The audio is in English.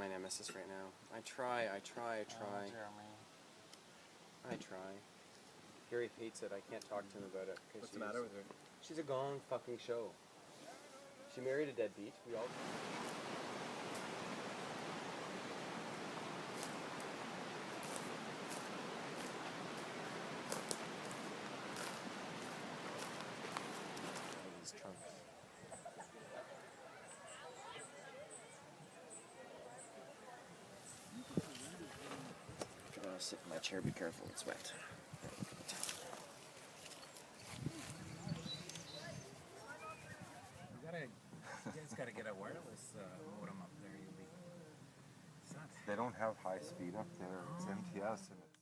my nemesis right now. I try. Oh, Jeremy. I try. Gary hates it. I can't talk to him about it. What's the matter with her? She's a gong fucking show. She married a deadbeat. We all... These trunks. I'm gonna sit in my chair. Be careful, it's wet. You guys gotta get a wireless modem up there. You'll be set. They don't have high speed up there. It's MTS and it's